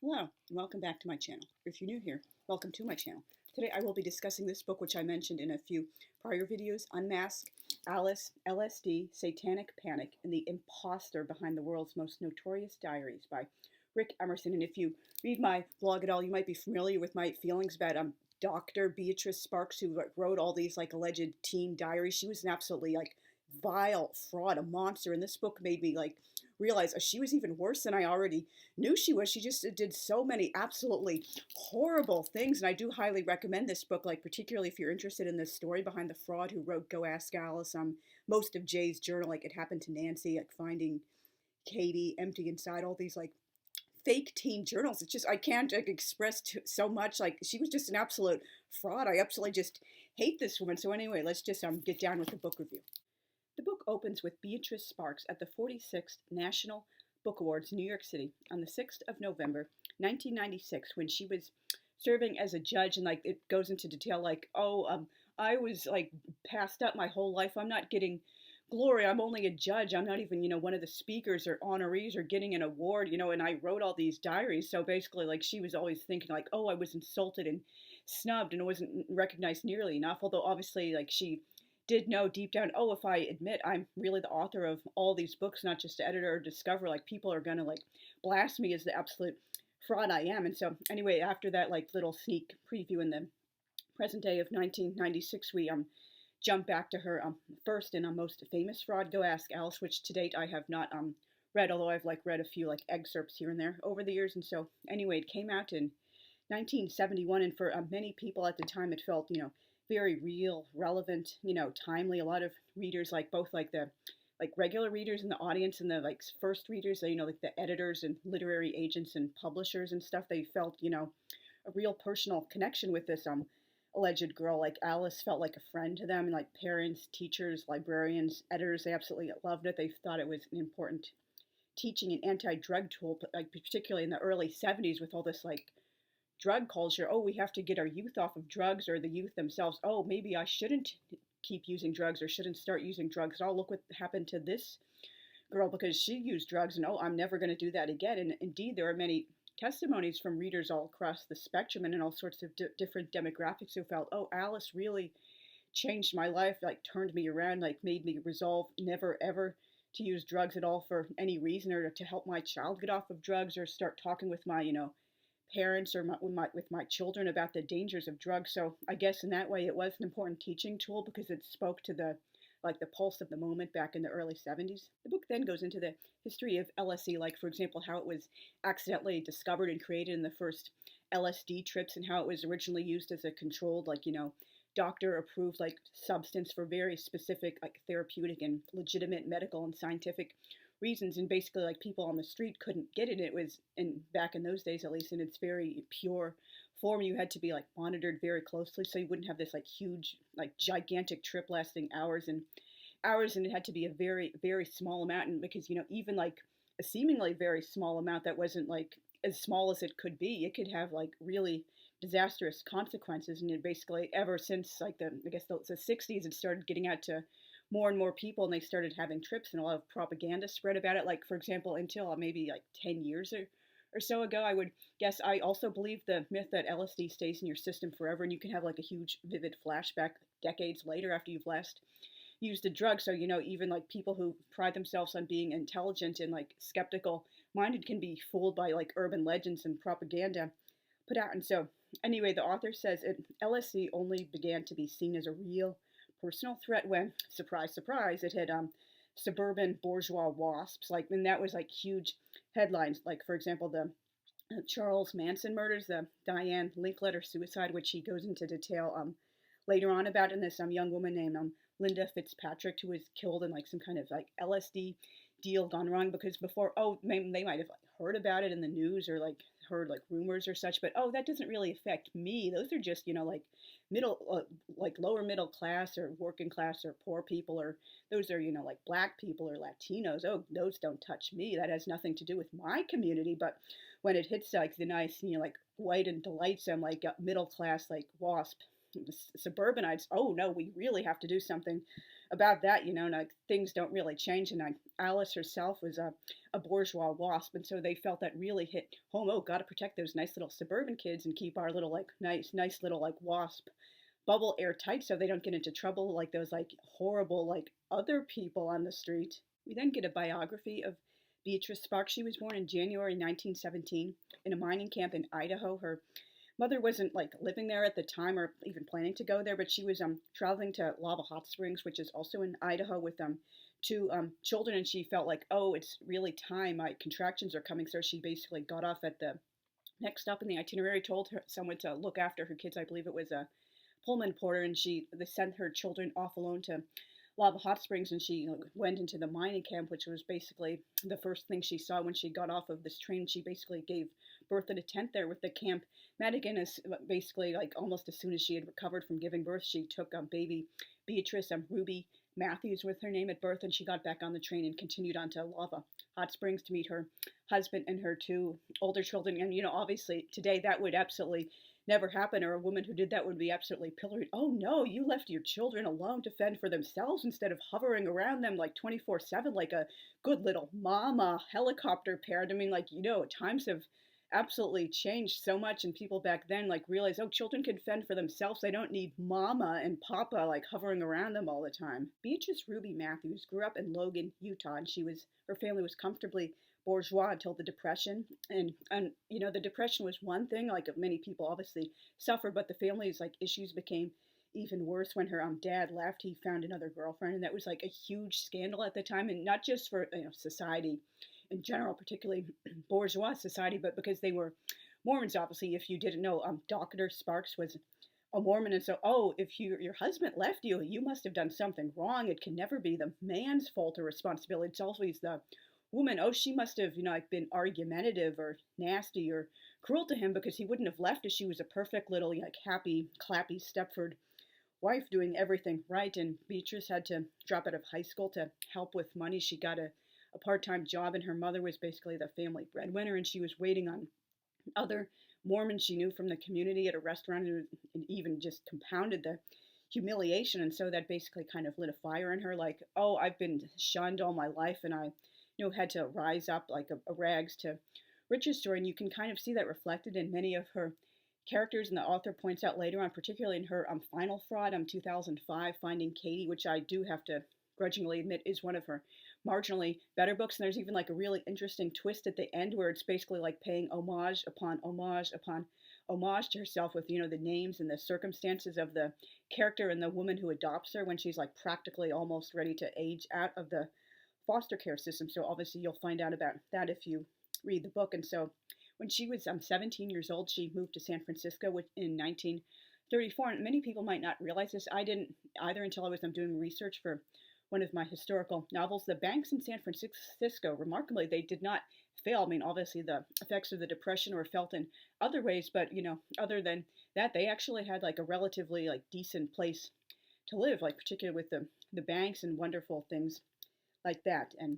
Hello, and welcome back to my channel. If you're new here, welcome to my channel. Today I will be discussing this book, which I mentioned in a few prior videos, Unmask Alice, LSD, Satanic Panic, and the Imposter Behind the World's Most Notorious Diaries by Rick Emerson. And if you read my blog at all, you might be familiar with my feelings about Dr. Beatrice Sparks, who wrote all these alleged teen diaries. She was an absolutely vile fraud, a monster, and this book made me realize she was even worse than I already knew she was. She just did so many absolutely horrible things, and I do highly recommend this book, particularly if you're interested in the story behind the fraud who wrote Go Ask Alice, most of Jay's journal, It Happened to Nancy, finding Katie empty inside, all these fake teen journals. It's just, I can't express so much. She was just an absolute fraud. I absolutely just hate this woman. So anyway, let's just get down with the book review. The book opens with Beatrice Sparks at the 46th National Book Awards in New York City on the 6th of November, 1996, when she was serving as a judge, and it goes into detail I was passed up my whole life. I'm not getting glory. I'm only a judge. I'm not even, one of the speakers or honorees or getting an award, and I wrote all these diaries. So basically, she was always thinking oh, I was insulted and snubbed and wasn't recognized nearly enough. Although obviously, she did know deep down, oh, if I admit I'm really the author of all these books, not just the editor or discover, people are gonna blast me as the absolute fraud I am. And so anyway, after that little sneak preview in the present day of 1996, we jump back to her first and most famous fraud, Go Ask Alice, which to date I have not read, although I've read a few excerpts here and there over the years. And so anyway, it came out in 1971, and for many people at the time, it felt very real, relevant, timely. A lot of readers, both the regular readers in the audience and the first readers, the editors and literary agents and publishers and stuff, they felt a real personal connection with this alleged girl. Alice felt like a friend to them, and parents, teachers, librarians, editors, they absolutely loved it. They thought it was an important teaching and anti-drug tool, particularly in the early 70s with all this drug culture. Oh, we have to get our youth off of drugs, or the youth themselves. Oh, maybe I shouldn't keep using drugs or shouldn't start using drugs. Oh, look what happened to this girl because she used drugs, and oh, I'm never going to do that again. And indeed, there are many testimonies from readers all across the spectrum and in all sorts of different demographics who felt, oh, Alice really changed my life, turned me around, made me resolve never ever to use drugs at all for any reason, or to help my child get off of drugs, or start talking with my, parents or with my children about the dangers of drugs. So I guess in that way it was an important teaching tool because it spoke to the pulse of the moment back in the early 70s. The book then goes into the history of LSD, for example, how it was accidentally discovered and created in the first LSD trips, and how it was originally used as a controlled doctor approved substance for very specific therapeutic and legitimate medical and scientific reasons, and basically people on the street couldn't get it. It was back in those days, at least, in its very pure form. You had to be monitored very closely, so you wouldn't have this huge gigantic trip lasting hours and hours, and it had to be a very very small amount. And because even a seemingly very small amount that wasn't as small as it could be, it could have really disastrous consequences. And it basically, ever since the 60s, it started getting out to more and more people, and they started having trips, and a lot of propaganda spread about it. For example, until maybe 10 years or so ago, I would guess, I also believe the myth that LSD stays in your system forever, and you can have a huge vivid flashback decades later after you've last used the drug. So even people who pride themselves on being intelligent and skeptical minded can be fooled by urban legends and propaganda put out. And so anyway, the author says LSD only began to be seen as a real personal threat when, surprise, surprise, it had suburban bourgeois wasps, and that was huge headlines. For example, the Charles Manson murders, the Diane Linkletter suicide, which he goes into detail later on about, and this young woman named Linda Fitzpatrick, who was killed in some kind of LSD deal gone wrong. Because before, they might have heard about it in the news, or heard rumors or such, but that doesn't really affect me. Those are just middle lower middle class or working class or poor people, or those are black people or Latinos. Oh, those don't touch me. That has nothing to do with my community. But when it hits the nice white and delightsome middle class wasp, suburbanites, oh no, we really have to do something about that, and like things don't really change. And like Alice herself was a bourgeois wasp, and so they felt that really hit home. Oh, got to protect those nice little suburban kids and keep our little like nice little like wasp bubble airtight so they don't get into trouble like those like horrible like other people on the street. We then get a biography of Beatrice Sparks. She was born in January 1917 in a mining camp in Idaho. Her mother wasn't like living there at the time or even planning to go there, but she was traveling to Lava Hot Springs, which is also in Idaho, with two children, and she felt like, oh, it's really time. My contractions are coming, so she basically got off at the next stop in the itinerary, told someone to look after her kids. I believe it was a Pullman porter, and they sent her children off alone to Lava Hot Springs, and she went into the mining camp, which was basically the first thing she saw when she got off of this train. She basically gave birth in a tent there with the camp medic, and basically like almost as soon as she had recovered from giving birth, she took baby Beatrice, Ruby Matthews with her name at birth, and she got back on the train and continued on to Lava Hot Springs to meet her husband and her two older children. And obviously today that would absolutely never happen, or a woman who did that would be absolutely pilloried. Oh no, you left your children alone to fend for themselves instead of hovering around them like 24/7 like a good little mama helicopter parent. I mean, like, times have absolutely changed so much, and people back then like realized, oh, children can fend for themselves. They don't need mama and papa like hovering around them all the time. Beatrice Ruby Matthews grew up in Logan, Utah, and her family was comfortably bourgeois until the Depression. And the Depression was one thing, like many people obviously suffered, but the family's like issues became even worse when her dad left. He found another girlfriend, and that was like a huge scandal at the time, and not just for society in general, particularly bourgeois society, but because they were Mormons. Obviously, if you didn't know, Dr. Sparks was a Mormon, and so, oh, if your husband left you, you must have done something wrong. It can never be the man's fault or responsibility. It's always the woman. Oh, she must have like been argumentative or nasty or cruel to him because he wouldn't have left if she was a perfect little like happy clappy Stepford wife doing everything right. And Beatrice had to drop out of high school to help with money. She got a part-time job, and her mother was basically the family breadwinner, and she was waiting on other Mormons she knew from the community at a restaurant, and even just compounded the humiliation. And so that basically kind of lit a fire in her, like, oh, I've been shunned all my life, and I had to rise up like a rags to riches story. And you can kind of see that reflected in many of her characters, and the author points out later on, particularly in her final fraud, 2005, Finding Katie, which I do have to grudgingly admit is one of her marginally better books. And there's even like a really interesting twist at the end where it's basically like paying homage upon homage upon homage to herself with the names and the circumstances of the character and the woman who adopts her when she's like practically almost ready to age out of the foster care system. So obviously you'll find out about that if you read the book. And so when she was 17 years old, she moved to San Francisco in 1934. And many people might not realize this. I didn't either until I was doing research for one of my historical novels. The banks in San Francisco, remarkably, they did not fail. I mean, obviously the effects of the Depression were felt in other ways, but other than that, they actually had like a relatively like decent place to live, like particularly with the banks and wonderful things like that. And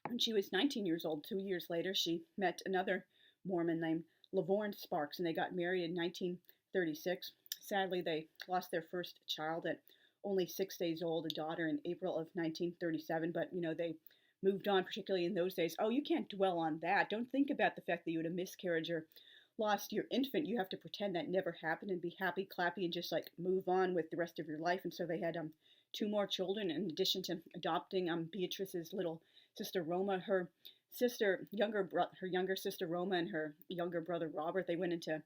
when she was 19 years old, 2 years later, she met another Mormon named Lavorne Sparks, and they got married in 1936. Sadly, they lost their first child at only 6 days old, a daughter, in April of 1937. But they moved on, particularly in those days. Oh, you can't dwell on that. Don't think about the fact that you had a miscarriage or lost your infant. You have to pretend that never happened and be happy, clappy, and just like move on with the rest of your life. And so they had two more children in addition to adopting Beatrice's little sister Roma. Her younger sister Roma and her younger brother Robert, they went into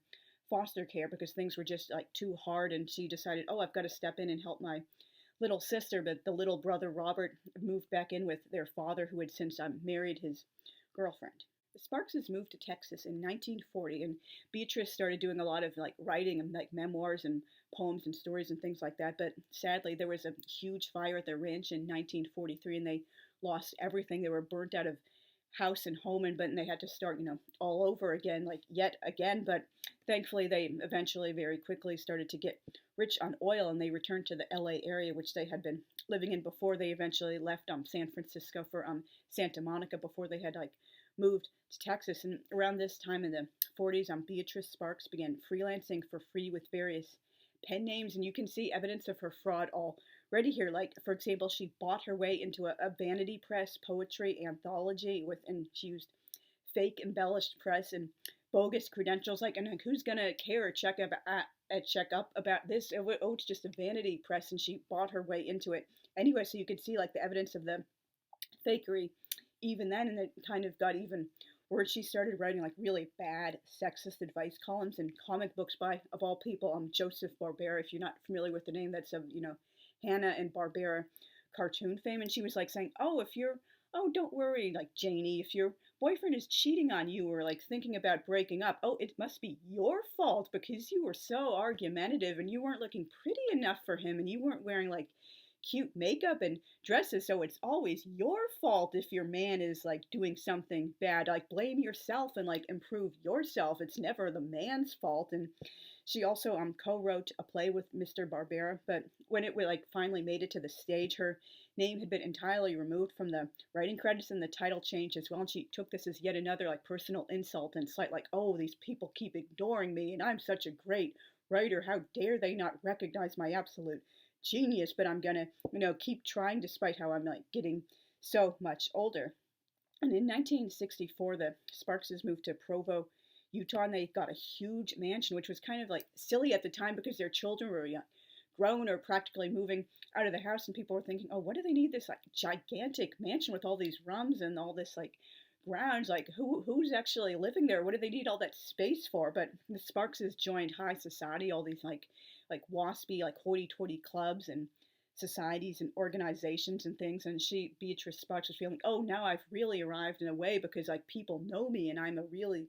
foster care because things were just like too hard, and she decided, oh, I've got to step in and help my little sister. But the little brother Robert moved back in with their father, who had since married his girlfriend. The Sparkses moved to Texas in 1940, and Beatrice started doing a lot of like writing and like memoirs and poems and stories and things like that. But sadly, there was a huge fire at their ranch in 1943, and they lost everything. They were burnt out of house and home, but they had to start all over again, like yet again. But thankfully they eventually very quickly started to get rich on oil, and they returned to the LA area, which they had been living in before they eventually left San Francisco for Santa Monica, before they had like moved to Texas. And around this time in the 40s, Beatrice Sparks began freelancing for free with various pen names, and you can see evidence of her fraud already here. Like, for example, she bought her way into a vanity press poetry anthology and she used fake embellished press and bogus credentials. Like, and like, who's gonna care or check up about this? Oh, it's just a vanity press, and she bought her way into it anyway. So you could see like the evidence of the fakery even then, and it kind of got even worse. She started writing like really bad sexist advice columns and comic books by, of all people, Joseph Barbera. If you're not familiar with the name, that's of Hanna and Barbera cartoon fame. And she was like saying, oh, don't worry, like Janie, if your boyfriend is cheating on you or like thinking about breaking up, oh, it must be your fault because you were so argumentative and you weren't looking pretty enough for him and you weren't wearing like cute makeup and dresses, so it's always your fault if your man is like doing something bad. Like, blame yourself and like improve yourself. It's never the man's fault. And she also co-wrote a play with Mr. Barbera, but when it like finally made it to the stage, her name had been entirely removed from the writing credits and the title changed as well. And she took this as yet another like personal insult and slight, like, oh, these people keep ignoring me and I'm such a great writer. How dare they not recognize my absolute genius? But I'm gonna, keep trying despite how I'm like getting so much older. And in 1964, the Sparkses moved to Provo, Utah, and they got a huge mansion, which was kind of like silly at the time because their children were grown or practically moving out of the house, and people were thinking, oh, what do they need this like gigantic mansion with all these rooms and all this like grounds? Like, who's actually living there? What do they need all that space for? But the Sparkses joined high society, all these like waspy, like hoity-toity clubs and societies and organizations and things. And Beatrice Sparks, was feeling, oh, now I've really arrived in a way because like people know me and I'm a really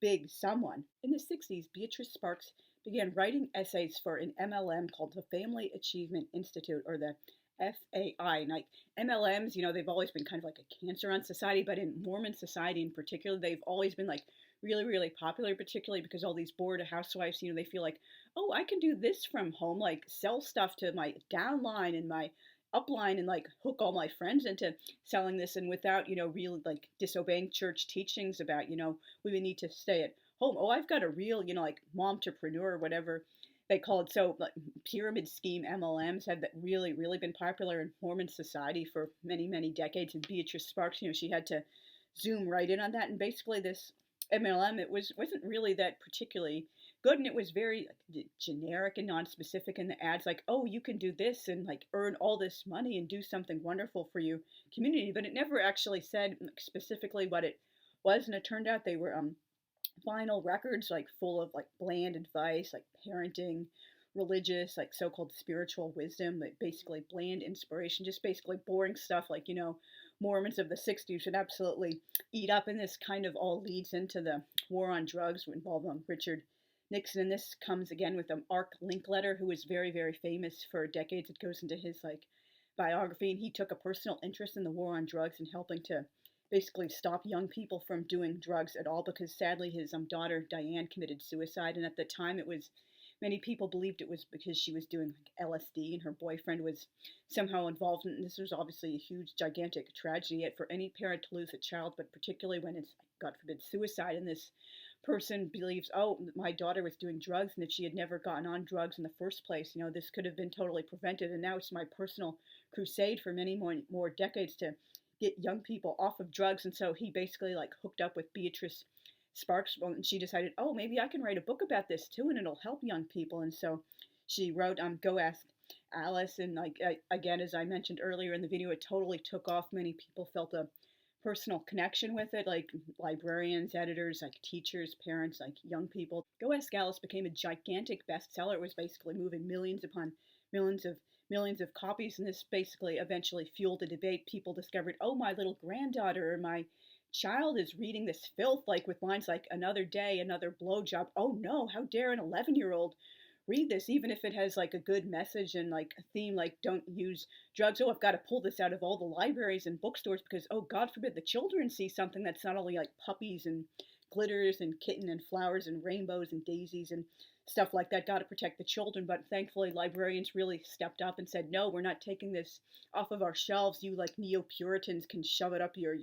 big someone. In the 60s, Beatrice Sparks began writing essays for an MLM called the Family Achievement Institute, or the FAI. And like MLMs, they've always been kind of like a cancer on society, but in Mormon society in particular, they've always been like really, really popular, particularly because all these bored housewives, they feel like, oh, I can do this from home, like sell stuff to my downline and my upline and like hook all my friends into selling this, and without, really like disobeying church teachings about, we need to stay at home. Oh, I've got a real, like momtrepreneur or whatever they call it. So like pyramid scheme MLMs had really, really been popular in Mormon society for many, many decades. And Beatrice Sparks, she had to zoom right in on that. And basically this MLM, wasn't really that particularly good, and it was very like, generic and non-specific in the ads, like, oh, you can do this and like earn all this money and do something wonderful for your community, but it never actually said like, specifically what it was. And it turned out they were vinyl records like full of like bland advice, like parenting, religious, like so-called spiritual wisdom, like basically bland inspiration, just basically boring stuff like, Mormons of the 60s would absolutely eat up. And this kind of all leads into the war on drugs involving Richard Nixon. And this comes again with Art Linkletter, who was very, very famous for decades. It goes into his like biography, and he took a personal interest in the war on drugs and helping to basically stop young people from doing drugs at all, because sadly his daughter Diane committed suicide. And at the time, many people believed it was because she was doing like LSD and her boyfriend was somehow involved. And this was obviously a huge, gigantic tragedy yet for any parent to lose a child, but particularly when it's, God forbid, suicide. And this person believes, oh, my daughter was doing drugs, and if she had never gotten on drugs in the first place, this could have been totally prevented. And now it's my personal crusade for many more decades to get young people off of drugs. And so he basically like hooked up with Beatrice Sparks, and she decided, oh, maybe I can write a book about this too, and it'll help young people. And so she wrote Go Ask Alice, and like again, as I mentioned earlier in the video, it totally took off. Many people felt a personal connection with it, like librarians, editors, like teachers, parents, like young people. Go Ask Alice became a gigantic bestseller. It was basically moving millions upon millions of copies, and this basically eventually fueled a debate. People discovered, oh, my little granddaughter or my child is reading this filth, like with lines like another day, another blowjob. Oh no, how dare an 11-year-old read this, even if it has like a good message and like a theme, like don't use drugs. Oh, I've got to pull this out of all the libraries and bookstores because, oh, God forbid the children see something that's not only like puppies and glitters and kitten and flowers and rainbows and daisies and stuff like that. Got to protect the children. But thankfully librarians really stepped up and said, no, we're not taking this off of our shelves. You like neo-Puritans can shove it up your,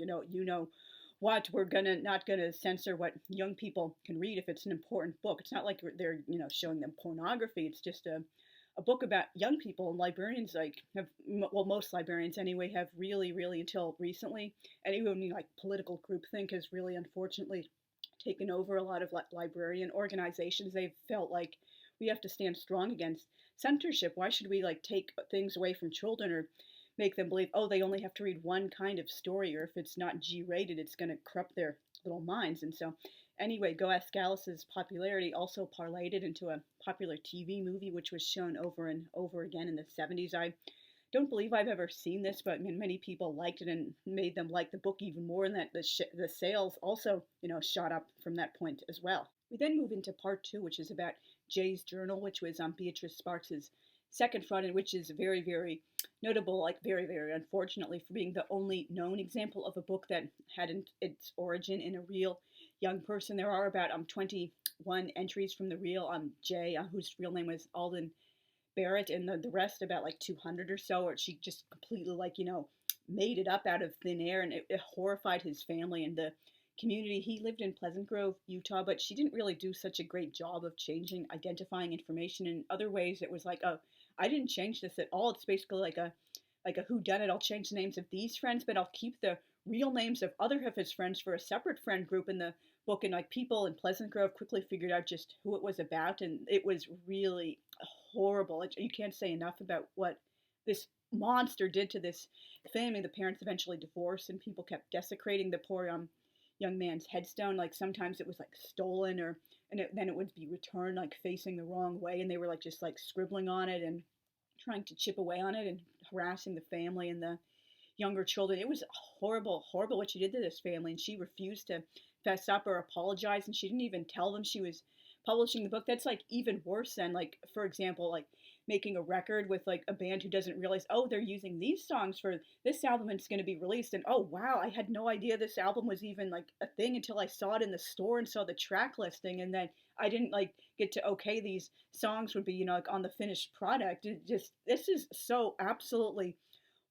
what we're gonna not gonna censor what young people can read if it's an important book. It's not like they're showing them pornography. It's just a book about young people, and librarians like have, well, most librarians anyway, have really until recently, and even like political groupthink has really unfortunately taken over a lot of librarian organizations. They've felt like we have to stand strong against censorship. Why should we like take things away from children or make them believe, oh, they only have to read one kind of story, or if it's not G-rated, it's going to corrupt their little minds. And so, anyway, Go Ask Alice's popularity also parlayed it into a popular TV movie, which was shown over and over again in the 70s. I don't believe I've ever seen this, but many people liked it and made them like the book even more, and that the sales also, shot up from that point as well. We then move into part two, which is about Jay's journal, which was Beatrice Sparks's second fraud, and which is very notable, like very unfortunately, for being the only known example of a book that had its origin in a real young person. There are about 21 entries from the real Jay, whose real name was Alden Barrett, and the rest, about like 200 or so, or she just completely made it up out of thin air, and it horrified his family and the community. He lived in Pleasant Grove, Utah, but she didn't really do such a great job of identifying information. In other ways, it was like, oh, I didn't change this at all. It's basically like a whodunit. I'll change the names of these friends, but I'll keep the real names of other of his friends for a separate friend group in the book. And like people in Pleasant Grove quickly figured out just who it was about, and it was really horrible. You can't say enough about what this monster did to this family. The parents eventually divorced, and people kept desecrating the poor young man's headstone. Like sometimes it was like stolen, or then it would be returned like facing the wrong way, and they were like just like scribbling on it and trying to chip away on it and harassing the family and the younger children. It was horrible what she did to this family, and she refused to fess up or apologize, and she didn't even tell them she was publishing the book. That's like even worse than, like, for example, like making a record with like a band who doesn't realize, oh, they're using these songs for this album and it's going to be released, and oh wow, I had no idea this album was even like a thing until I saw it in the store and saw the track listing, and then I didn't like get to okay these songs would be like on the finished product. This is so absolutely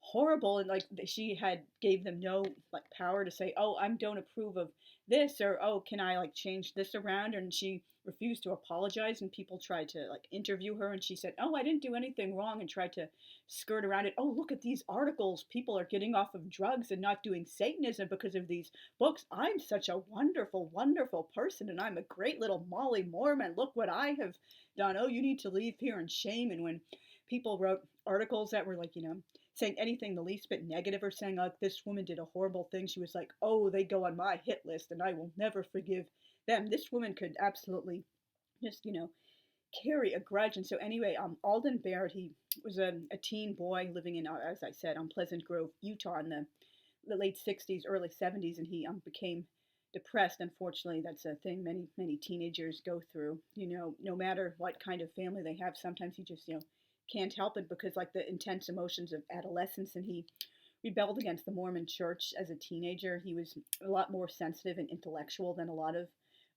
horrible, and like she had gave them no like power to say, oh, I don't approve of this, or oh, can I like change this around, and she refused to apologize, and people tried to like interview her, and she said, oh, I didn't do anything wrong, and tried to skirt around it. Oh, look at these articles, people are getting off of drugs and not doing Satanism because of these books. I'm such a wonderful person, and I'm a great little Molly Mormon. Look what I have done. Oh, you need to leave here in shame. And when people wrote articles that were like, saying anything the least bit negative, or saying like this woman did a horrible thing, she was like, oh, they go on my hit list and I will never forgive them. This woman could absolutely just carry a grudge. And so anyway, Alden Barrett, he was a teen boy living in, as I said, Pleasant Grove, Utah, in the late 60s, early 70s, and he became depressed. Unfortunately, that's a thing many teenagers go through. No matter what kind of family they have, sometimes you just can't help it, because like the intense emotions of adolescence. And he rebelled against the Mormon church as a teenager. He was a lot more sensitive and intellectual than a lot of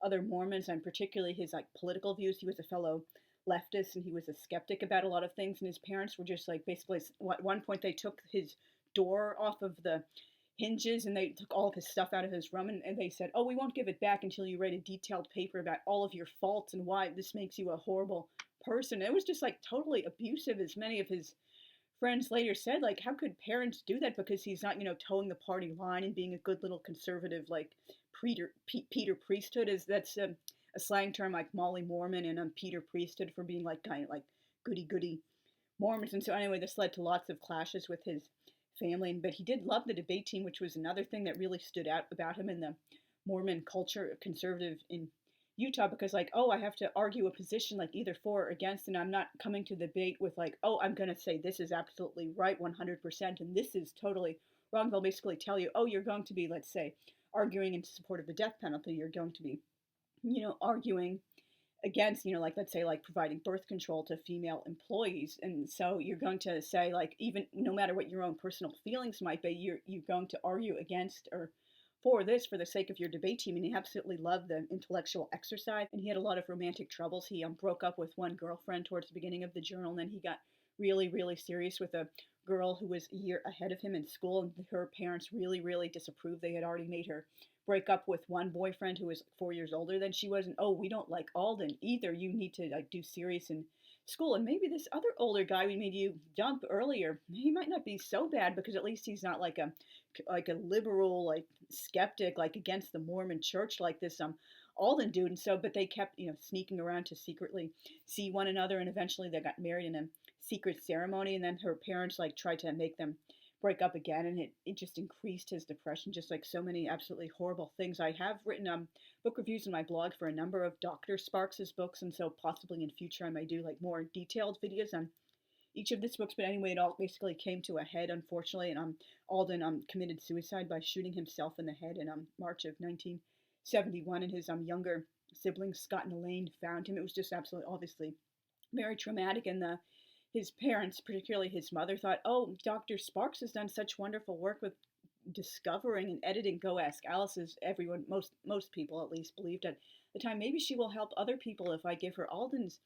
other Mormons, and particularly his like political views. He was a fellow leftist, and he was a skeptic about a lot of things, and his parents were just like, basically at one point they took his door off of the hinges, and they took all of his stuff out of his room, and they said, oh, we won't give it back until you write a detailed paper about all of your faults and why this makes you a horrible person. It was just like totally abusive, as many of his friends later said. Like, how could parents do that? Because he's not towing the party line and being a good little conservative, like Peter priesthood. That's a slang term, like Molly Mormon and Peter priesthood, for being like kind of like goody Mormons. And so anyway, this led to lots of clashes with his family, but he did love the debate team, which was another thing that really stood out about him in the Mormon culture, conservative in Utah, because like, oh, I have to argue a position like either for or against, and I'm not coming to the debate with like, oh, I'm going to say this is absolutely right 100% and this is totally wrong. They'll basically tell you, oh, you're going to be, let's say, arguing in support of the death penalty. You're going to be, arguing against, like, let's say, like providing birth control to female employees. And so you're going to say, like, even no matter what your own personal feelings might be, you're going to argue against or for this for the sake of your debate team. And he absolutely loved the intellectual exercise, and he had a lot of romantic troubles. He broke up with one girlfriend towards the beginning of the journal, and then he got really serious with a girl who was a year ahead of him in school, and her parents really disapproved. They had already made her break up with one boyfriend who was 4 years older than she was, and oh, we don't like Alden either. You need to like do serious in school, and maybe this other older guy we made you dump earlier, he might not be so bad because at least he's not like a liberal like skeptic like against the Mormon Church like this Alden dude. And so, but they kept sneaking around to secretly see one another, and eventually they got married in a secret ceremony, and then her parents like tried to make them break up again, and it just increased his depression, just like so many absolutely horrible things. I have written book reviews in my blog for a number of Dr. Sparks's books, and so possibly in future I might do like more detailed videos on each of these books. But anyway, it all basically came to a head, unfortunately, and Alden committed suicide by shooting himself in the head in March of 1971, and his younger siblings Scott and Elaine found him. It was just absolutely obviously very traumatic, and his parents, particularly his mother, thought, oh, Dr. Sparks has done such wonderful work with discovering and editing Go Ask Alice, as everyone, most people at least, believed at the time. Maybe she will help other people if I give her Alden's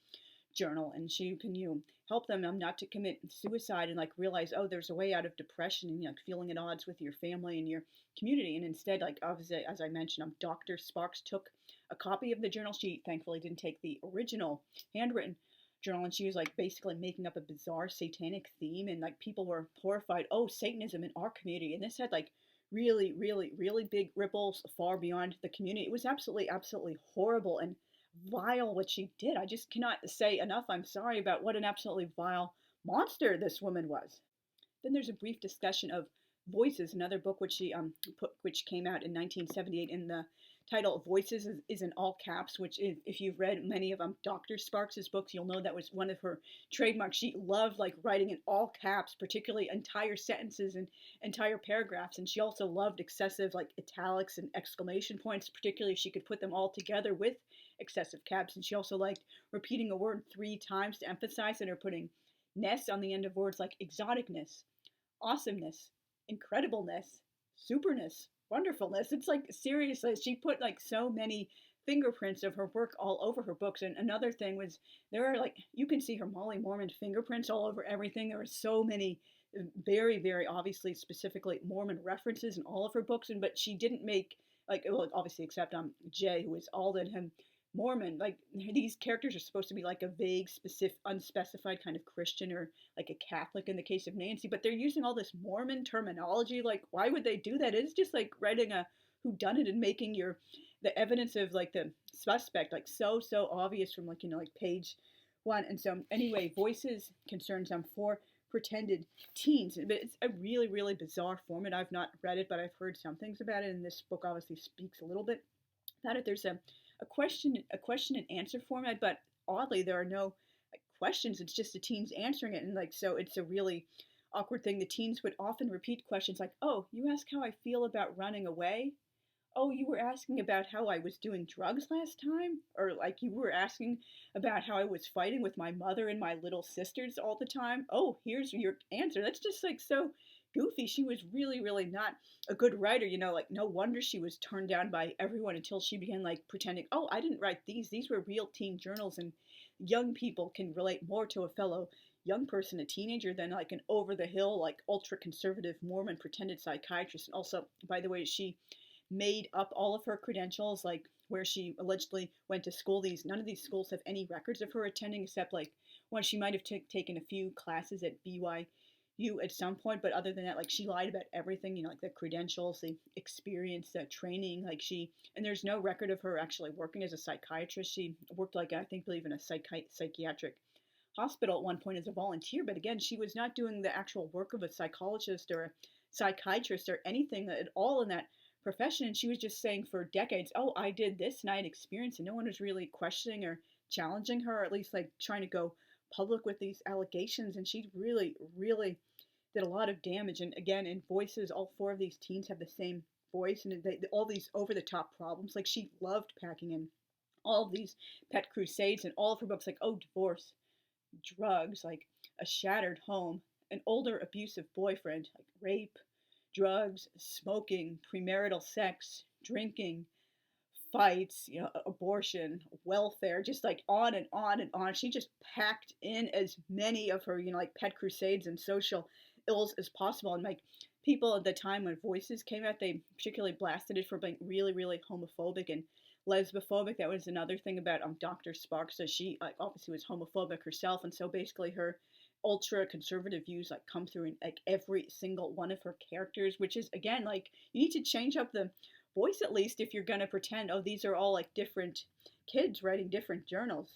journal, and she can help them not to commit suicide and like realize, oh, there's a way out of depression and like feeling at odds with your family and your community. And instead, like obviously, as I mentioned, Dr. Sparks took a copy of the journal. She thankfully didn't take the original handwritten journal, and she was like basically making up a bizarre satanic theme, and like people were horrified. Oh, Satanism in our community, and this had like really, really, really big ripples far beyond the community. It was absolutely horrible and vile what she did. I just cannot say enough. I'm sorry about what an absolutely vile monster this woman was. Then there's a brief discussion of Voices, another book which she which came out in 1978, in the title Voices is in all caps, which is, if you've read many of Dr. Sparks's books, you'll know that was one of her trademarks. She loved like writing in all caps, particularly entire sentences and entire paragraphs, and she also loved excessive like italics and exclamation points, particularly if she could put them all together with excessive caps. And she also liked repeating a word 3 times to emphasize it, or putting ness on the end of words like exoticness, awesomeness, incredibleness, superness, wonderfulness. It's like seriously, she put like so many fingerprints of her work all over her books. And another thing was, there are like, you can see her Molly Mormon fingerprints all over everything. There are so many very, very obviously specifically Mormon references in all of her books. And but she didn't make like, well, obviously except Jay, who is Alden, him Mormon. Like these characters are supposed to be like a vague, specific, unspecified kind of Christian, or like a Catholic in the case of Nancy, but they're using all this Mormon terminology. Like, why would they do that? It's just like writing a whodunit and making the evidence of like the suspect like so obvious from like like page 1. And so anyway, Voices concerns 4 pretended teens, but it's a really, really bizarre format. I've not read it, but I've heard some things about it, and this book obviously speaks a little bit about it. There's a question and answer format, but oddly there are no like questions. It's just the teens answering it, and like so it's a really awkward thing. The teens would often repeat questions like, "Oh, you asked how I feel about running away? Oh, you were asking about how I was doing drugs last time?" Or like, "You were asking about how I was fighting with my mother and my little sisters all the time? Oh, here's your answer." That's just like so goofy. She was really, really not a good writer, like no wonder she was turned down by everyone until she began like pretending, "Oh, I didn't write these were real teen journals, and young people can relate more to a fellow young person, a teenager, than like an over the hill, like ultra conservative Mormon pretended psychiatrist." And also, by the way, she made up all of her credentials, like where she allegedly went to school. None of these schools have any records of her attending, except like one she might have taken a few classes at BYU at some point. But other than that, like she lied about everything, like the credentials, the experience, the training. And there's no record of her actually working as a psychiatrist. She worked like, I think, believe in a psychiatric hospital at one point as a volunteer. But again, she was not doing the actual work of a psychologist or a psychiatrist or anything at all in that profession. And she was just saying for decades, "Oh, I did this and I had experience," and no one was really questioning or challenging her, or at least like trying to go public with these allegations. And she really, really did a lot of damage. And again, in Voices, all 4 of these teens have the same voice, and all these over the top problems. Like she loved packing in all of these pet crusades, and all of her books, like, oh, divorce, drugs, like a shattered home, an older abusive boyfriend, like rape, drugs, smoking, premarital sex, drinking, fights, abortion, welfare, just like on and on and on. She just packed in as many of her, like pet crusades and social ills as possible. And like people at the time when Voices came out, they particularly blasted it for being really, really homophobic and lesbophobic. That was another thing about Dr. Sparks. So she obviously was homophobic herself, and so basically her ultra conservative views come through in every single one of her characters, which is again you need to change up the voice at least if you're gonna pretend, oh, these are all different kids writing different journals.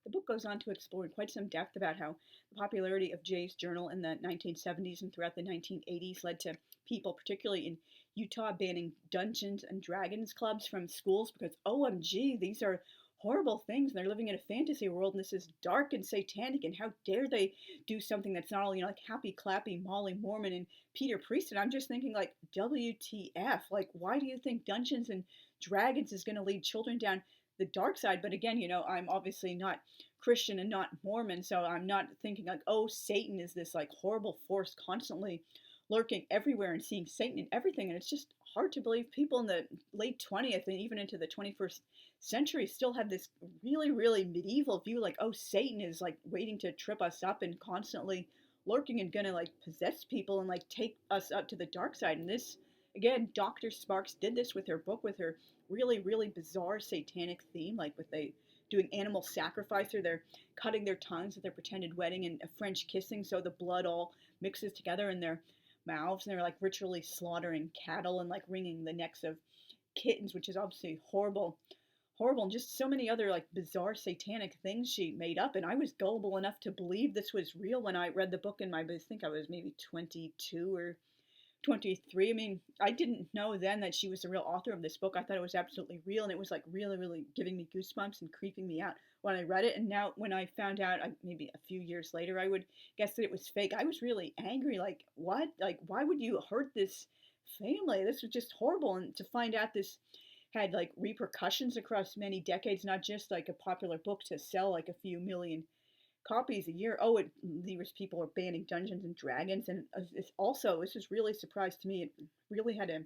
The book goes on to explore in quite some depth about how the popularity of Jay's journal in the 1970s and throughout the 1980s led to people, particularly in Utah, banning Dungeons and Dragons clubs from schools because, OMG, these are horrible things and they're living in a fantasy world and this is dark and satanic and how dare they do something that's not all, happy clappy Molly Mormon and Peter Priest. And I'm just thinking WTF, why do you think Dungeons and Dragons is going to lead children down the dark side? But again, I'm obviously not Christian and not Mormon, so I'm not thinking oh, Satan is this horrible force constantly lurking everywhere and seeing Satan in everything. And it's just hard to believe people in the late 20th and even into the 21st century still have this really, really medieval view oh, Satan is waiting to trip us up and constantly lurking and gonna possess people and take us up to the dark side. And this, again, Dr. Sparks did this with her book, with her really, really bizarre satanic theme, with they doing animal sacrifice, or they're cutting their tongues at their pretended wedding and French kissing so the blood all mixes together in their mouths, and they're ritually slaughtering cattle and wringing the necks of kittens, which is obviously horrible, horrible, and just so many other bizarre satanic things she made up. And I was gullible enough to believe this was real when I read the book I think I was maybe 22 or 23. I mean, I didn't know then that she was the real author of this book. I thought it was absolutely real, and it was really, really giving me goosebumps and creeping me out when I read it. And now, when I found out, maybe a few years later, I would guess that it was fake. I was really angry. What? Why would you hurt this family? This was just horrible. And to find out this had repercussions across many decades, not just a popular book to sell a few million copies a year. Oh, these people are banning Dungeons and Dragons, and this is really a surprise to me. It really had a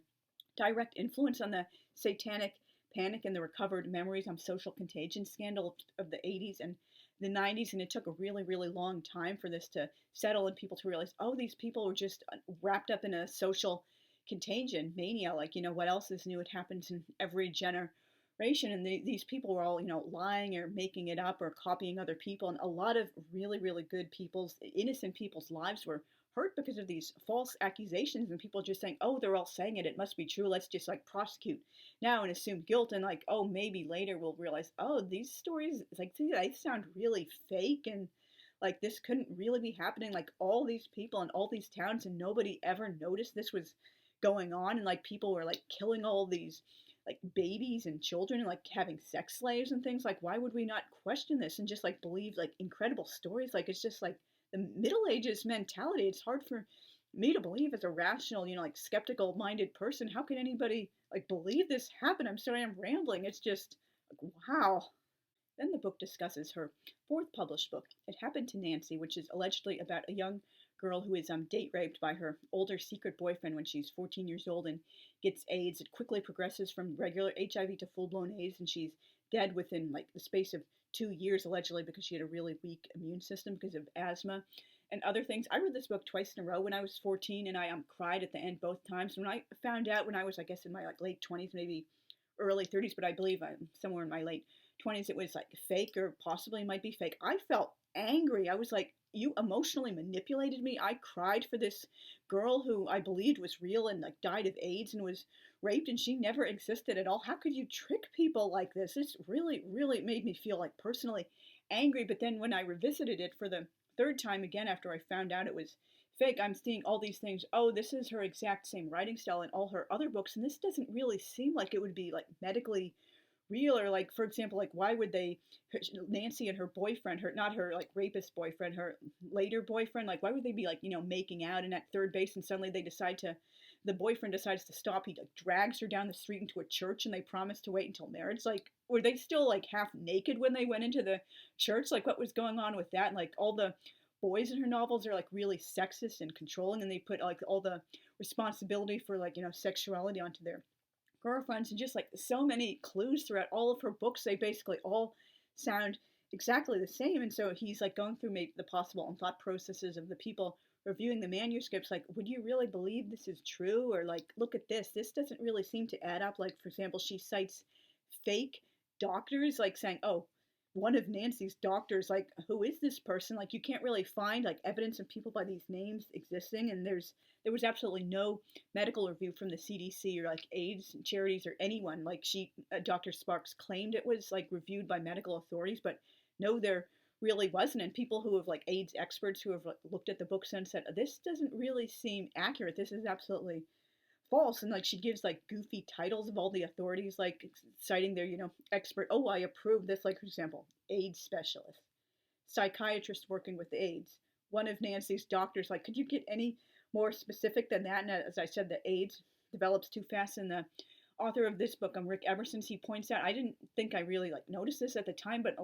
direct influence on the Satanic Panic and the recovered memories on social contagion scandal of the 80s and the 90s, and it took a really, really long time for this to settle and people to realize, oh, these people were just wrapped up in a social contagion mania. What else is new? It happens in every generation, and these people were all lying or making it up or copying other people, and a lot of really, really good people's, innocent people's lives were hurt because of these false accusations, and people just saying, oh, they're all saying it must be true, let's just prosecute now and assume guilt. And oh, maybe later we'll realize, oh, these stories they sound really fake, and this couldn't really be happening. All these people in all these towns, and nobody ever noticed this was going on, and people were killing all these babies and children and having sex slaves and things. Why would we not question this and just believe incredible stories? It's just the Middle Ages mentality. It's hard for me to believe as a rational, skeptical minded person. How can anybody believe this happened? I'm sorry, I'm rambling. It's just wow. Then the book discusses her fourth published book, It Happened to Nancy, which is allegedly about a young girl who is date raped by her older secret boyfriend when she's 14 years old and gets AIDS. It quickly progresses from regular HIV to full-blown AIDS, and she's dead within the space of 2 years, allegedly, because she had a really weak immune system because of asthma and other things. I read this book twice in a row when I was 14, and I cried at the end both times. When I found out when I was, I guess, in my late 20s, maybe early 30s, but I believe I'm somewhere in my late 20s, it was fake, or possibly might be fake. I felt angry. I was you emotionally manipulated me. I cried for this girl who I believed was real and died of AIDS and was raped, and she never existed at all. How could you trick people like this? This really, really made me feel personally angry. But then when I revisited it for the third time again after I found out it was fake, I'm seeing all these things. Oh, this is her exact same writing style in all her other books, and this doesn't really seem like it would be medically real. Or for example, why would Nancy and her boyfriend, not her rapist boyfriend, her later boyfriend, why would they be making out and at third base, and suddenly the boyfriend decides to stop. He drags her down the street into a church, and they promise to wait until marriage. Were they still half naked when they went into the church? What was going on with that? And all the boys in her novels are really sexist and controlling, and they put all the responsibility for sexuality onto their girlfriends, and just so many clues throughout all of her books. They basically all sound exactly the same. And so he's going through maybe the possible and thought processes of the people reviewing the manuscripts, like, would you really believe this is true? Or like, look at this. This doesn't really seem to add up. Like, for example, she cites fake doctors, like saying, oh, one of Nancy's doctors, like, who is this person? Like, you can't really find like evidence of people by these names existing, and there was absolutely no medical review from the CDC or like AIDS charities or anyone. Like, Dr. Sparks claimed it was like reviewed by medical authorities, but no, there really wasn't. And people who have like AIDS experts who have like, looked at the book since said this doesn't really seem accurate. This is absolutely false. And like she gives like goofy titles of all the authorities, like citing their expert. Oh, I approve this. Like, for example, AIDS specialist, psychiatrist working with AIDS, one of Nancy's doctors. Like, could you get any more specific than that? And as I said, the AIDS develops too fast. And the author of this book, Rick Emerson, he points out, I didn't think I really like noticed this at the time, but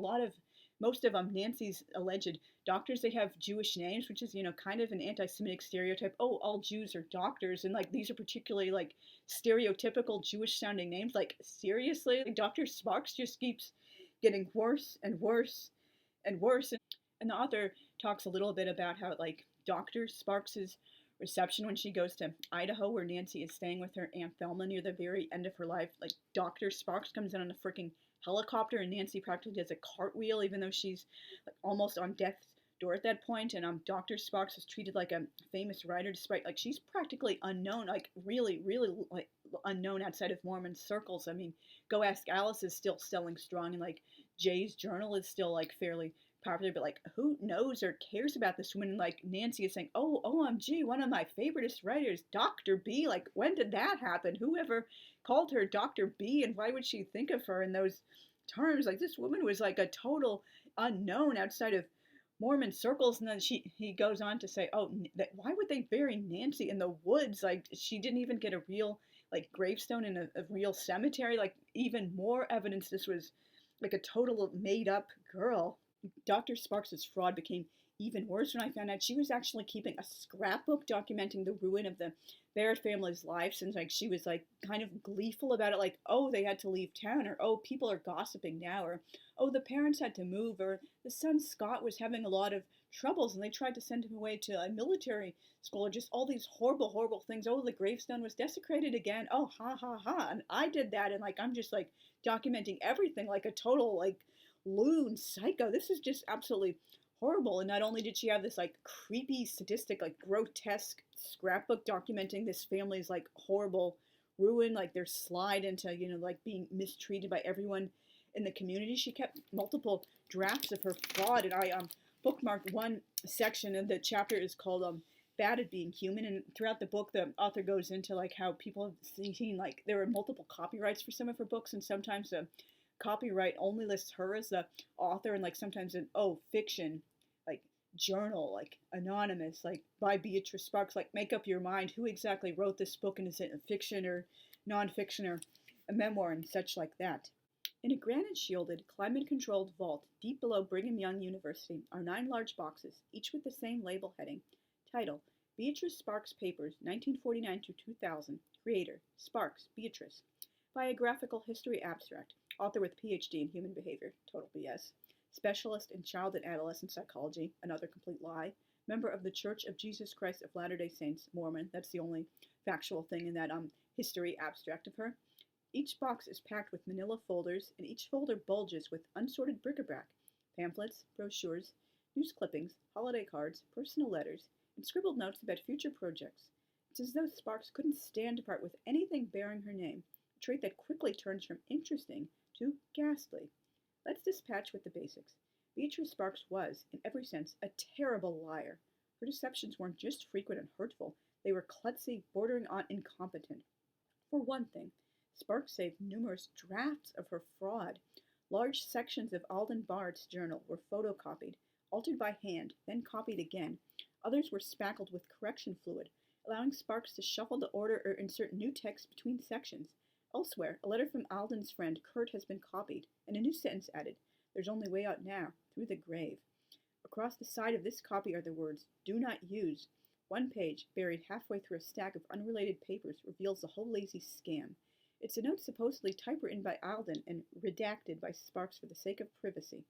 most of Nancy's alleged doctors, they have Jewish names, which is kind of an anti-Semitic stereotype. Oh, all Jews are doctors, and like these are particularly like stereotypical Jewish-sounding names. Like, seriously, like, Dr. Sparks just keeps getting worse and worse and worse. And the author talks a little bit about how like Dr. Sparks's reception when she goes to Idaho, where Nancy is staying with her Aunt Thelma near the very end of her life. Like, Dr. Sparks comes in on a freaking helicopter, and Nancy practically does a cartwheel, even though she's like almost on death's door at that point. And Dr. Sparks is treated like a famous writer, despite like she's practically unknown, like really, really like unknown outside of Mormon circles. I mean, Go Ask Alice is still selling strong, and like Jay's Journal is still like fairly popular, but like who knows or cares about this woman? Like, Nancy is saying, oh, OMG, one of my favoriteest writers, Dr. B. Like, when did that happen? Whoever called her Dr. B, and why would she think of her in those terms? Like, this woman was like a total unknown outside of Mormon circles. And then he goes on to say, oh, why would they bury Nancy in the woods? Like, she didn't even get a real like gravestone in a real cemetery. Like, even more evidence this was like a total made up girl. Dr. Sparks' fraud became even worse when I found out she was actually keeping a scrapbook documenting the ruin of the Barrett family's lives, and like she was like kind of gleeful about it, like, oh, they had to leave town, or oh, people are gossiping now, or oh, the parents had to move, or the son Scott was having a lot of troubles and they tried to send him away to a military school, or just all these horrible, horrible things. Oh, the gravestone was desecrated again. Oh, ha ha ha. And I did that, and like I'm just like documenting everything like a total like loon psycho. This is just absolutely horrible. And not only did she have this like creepy, sadistic, like grotesque scrapbook documenting this family's like horrible ruin, like their slide into like being mistreated by everyone in the community, she kept multiple drafts of her fraud. And I bookmarked one section, and the chapter is called bad at being human. And throughout the book, the author goes into like how people have seen like there were multiple copyrights for some of her books, and sometimes the copyright only lists her as the author, and like sometimes an fiction, like journal, like anonymous, like by Beatrice Sparks. Like, make up your mind who exactly wrote this book, and is it a fiction or nonfiction or a memoir and such like that. In a granite shielded, climate controlled vault deep below Brigham Young University are 9 large boxes, each with the same label heading. Title: Beatrice Sparks Papers, 1949 to 2000. Creator: Sparks, Beatrice. Biographical History Abstract. Author with PhD in Human Behavior. Total BS. Specialist in Child and Adolescent Psychology. Another complete lie. Member of the Church of Jesus Christ of Latter-day Saints. Mormon. That's the only factual thing in that history abstract of her. Each box is packed with manila folders, and each folder bulges with unsorted bric-a-brac. Pamphlets, brochures, news clippings, holiday cards, personal letters, and scribbled notes about future projects. It's as though Sparks couldn't stand to part with anything bearing her name, a trait that quickly turns from interesting to ghastly. Let's dispatch with the basics. Beatrice Sparks was, in every sense, a terrible liar. Her deceptions weren't just frequent and hurtful, they were klutzy, bordering on incompetent. For one thing, Sparks saved numerous drafts of her fraud. Large sections of Alden Barrett's journal were photocopied, altered by hand, then copied again. Others were spackled with correction fluid, allowing Sparks to shuffle the order or insert new text between sections. Elsewhere, a letter from Alden's friend Kurt has been copied, and a new sentence added. There's only way out now, through the grave. Across the side of this copy are the words, do not use. One page, buried halfway through a stack of unrelated papers, reveals the whole lazy scam. It's a note supposedly typewritten by Alden and redacted by Sparks for the sake of privacy.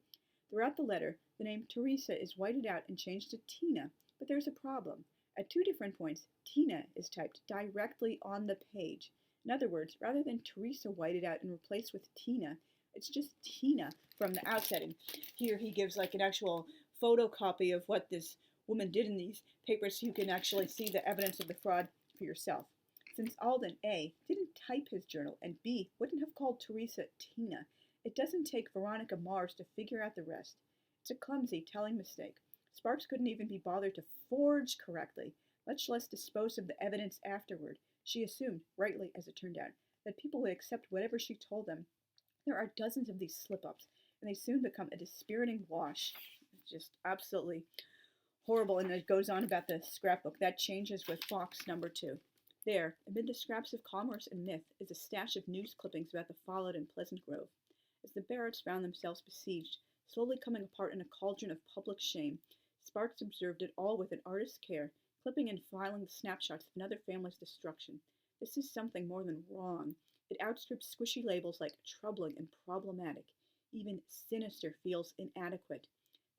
Throughout the letter, the name Teresa is whited out and changed to Tina, but there's a problem. At two different points, Tina is typed directly on the page. In other words, rather than Teresa whited out and replaced with Tina, it's just Tina from the outset. And here he gives like an actual photocopy of what this woman did in these papers so you can actually see the evidence of the fraud for yourself. Since Alden, A, didn't type his journal, and B, wouldn't have called Teresa Tina, it doesn't take Veronica Mars to figure out the rest. It's a clumsy, telling mistake. Sparks couldn't even be bothered to forge correctly, much less dispose of the evidence afterward. She assumed, rightly as it turned out, that people would accept whatever she told them. There are dozens of these slip-ups, and they soon become a dispiriting wash. Just absolutely horrible. And it goes on about the scrapbook. That changes with box number 2. There, amid the scraps of commerce and myth, is a stash of news clippings about the fallout in Pleasant Grove. As the Barretts found themselves besieged, slowly coming apart in a cauldron of public shame, Sparks observed it all with an artist's care, clipping and filing the snapshots of another family's destruction. This is something more than wrong. It outstrips squishy labels like troubling and problematic. Even sinister feels inadequate.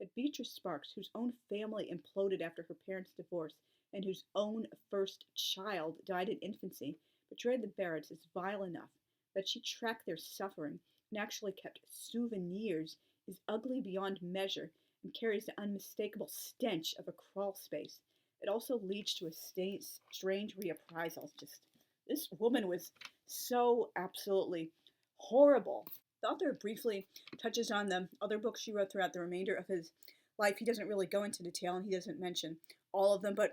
That Beatrice Sparks, whose own family imploded after her parents' divorce, and whose own first child died in infancy, betrayed the Barretts is vile enough. That she tracked their suffering and actually kept souvenirs is ugly beyond measure and carries the unmistakable stench of a crawl space. It also leads to a strange reappraisal. Just, this woman was so absolutely horrible. The author briefly touches on the other books she wrote throughout the remainder of his life. He doesn't really go into detail, and he doesn't mention all of them, but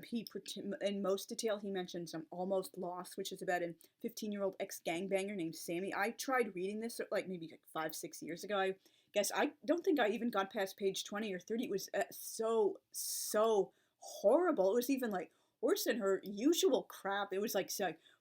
in most detail, he mentions Almost Lost, which is about a 15-year-old ex-gangbanger named Sammy. I tried reading this like maybe 5-6 years ago. I guess I don't think I even got past page 20 or 30. It was so horrible. It was even like worse than her usual crap. It was like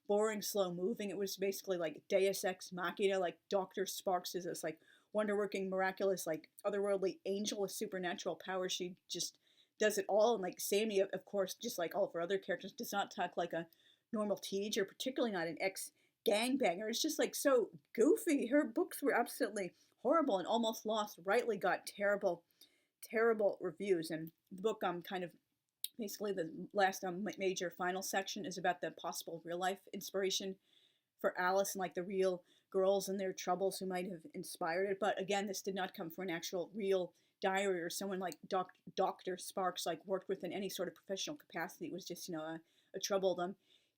boring, slow moving. It was basically like Deus Ex Machina. Like Dr. Sparks is this like wonder-working, miraculous, like otherworldly angel with supernatural power. She just does it all. And like Sammy, of course, just like all of her other characters, does not talk like a normal teenager, particularly not an ex-gangbanger. It's just like so goofy. Her books were absolutely horrible, and Almost Lost rightly got terrible reviews. And the book kind of basically the last major final section is about the possible real life inspiration for Alice and like the real girls and their troubles who might have inspired it. But again, this did not come from an actual real diary or someone like Dr. Sparks like worked with in any sort of professional capacity. It was just a troubled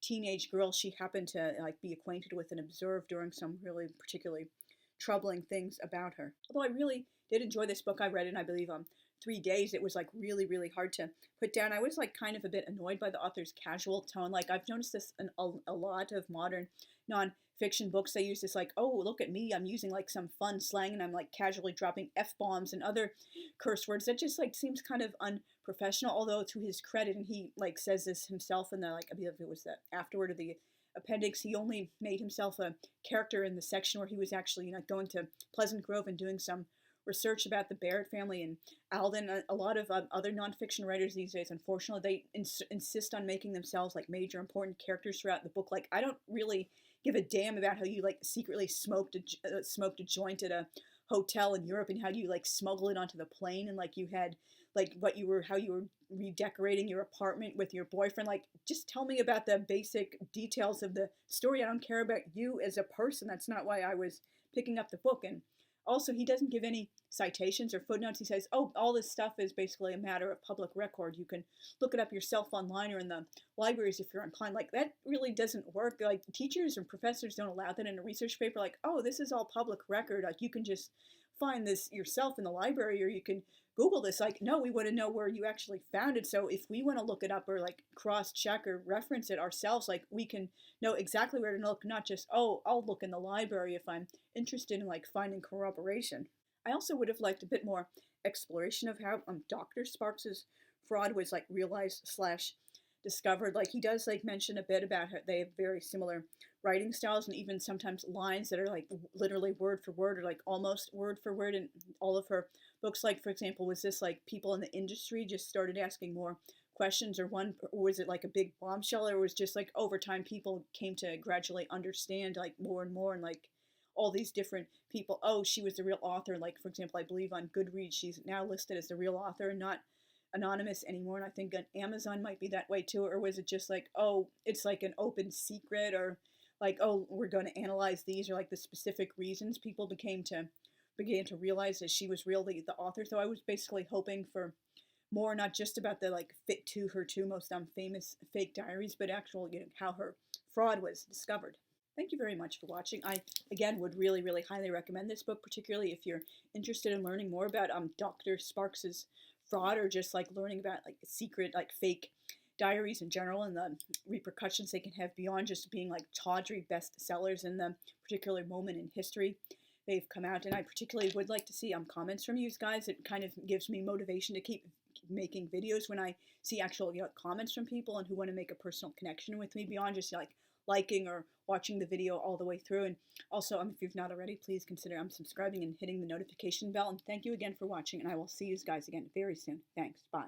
teenage girl she happened to like be acquainted with and observe during some really particularly troubling things about her. Although I really did enjoy this book. I read it in, I believe, 3 days. It was like really hard to put down. I was like kind of a bit annoyed by the author's casual tone. Like I've noticed this in a lot of modern non-fiction books. They use this like, oh, look at me, I'm using like some fun slang and I'm like casually dropping F-bombs and other curse words. That just like seems kind of unprofessional, although to his credit, and he like says this himself in the like, I believe it was the afterword of the appendix, he only made himself a character in the section where he was actually going to Pleasant Grove and doing some research about the Barrett family and Alden. A lot of other nonfiction writers these days, unfortunately, they insist on making themselves like major important characters throughout the book. Like I don't really give a damn about how you like secretly smoked a joint at a hotel in Europe and how you like smuggle it onto the plane, and like you had like how you were redecorating your apartment with your boyfriend. Like just tell me about the basic details of the story. I don't care about you as a person. That's not why I was picking up the book. And also, he doesn't give any citations or footnotes. He says, oh, all this stuff is basically a matter of public record. You can look it up yourself online or in the libraries if you're inclined. Like, that really doesn't work. Like, teachers and professors don't allow that in a research paper. Like, oh, this is all public record. Like, you can just find this yourself in the library, or you can Google this. Like, no, we want to know where you actually found it. So if we want to look it up or like cross-check or reference it ourselves, like we can know exactly where to look, not just, oh, I'll look in the library if I'm interested in like finding corroboration. I also would have liked a bit more exploration of how Dr. Sparks's fraud was like realized / discovered. Like he does like mention a bit about how they have very similar writing styles and even sometimes lines that are like literally word for word or like almost word for word in all of her books. Like for example, was this like people in the industry just started asking more questions, or was it like a big bombshell, or was just like over time people came to gradually understand like more and more, and like all these different people, oh, she was the real author. Like for example, I believe on Goodreads she's now listed as the real author and not anonymous anymore, and I think on Amazon might be that way too. Or was it just like, oh, it's like an open secret, or like, oh, we're going to analyze these, or like the specific reasons people began to realize that she was really the author. So I was basically hoping for more, not just about the like fit to her two most famous fake diaries, but actual, how her fraud was discovered. Thank you very much for watching. I, again, would really, really highly recommend this book, particularly if you're interested in learning more about Dr. Sparks's fraud, or just like learning about like secret, like fake diaries in general, and the repercussions they can have beyond just being like tawdry bestsellers in the particular moment in history they've come out. And I particularly would like to see comments from you guys. It kind of gives me motivation to keep making videos when I see actual comments from people and who want to make a personal connection with me beyond just like liking or watching the video all the way through. And also, if you've not already, please consider subscribing and hitting the notification bell. And thank you again for watching, and I will see you guys again very soon. Thanks. Bye.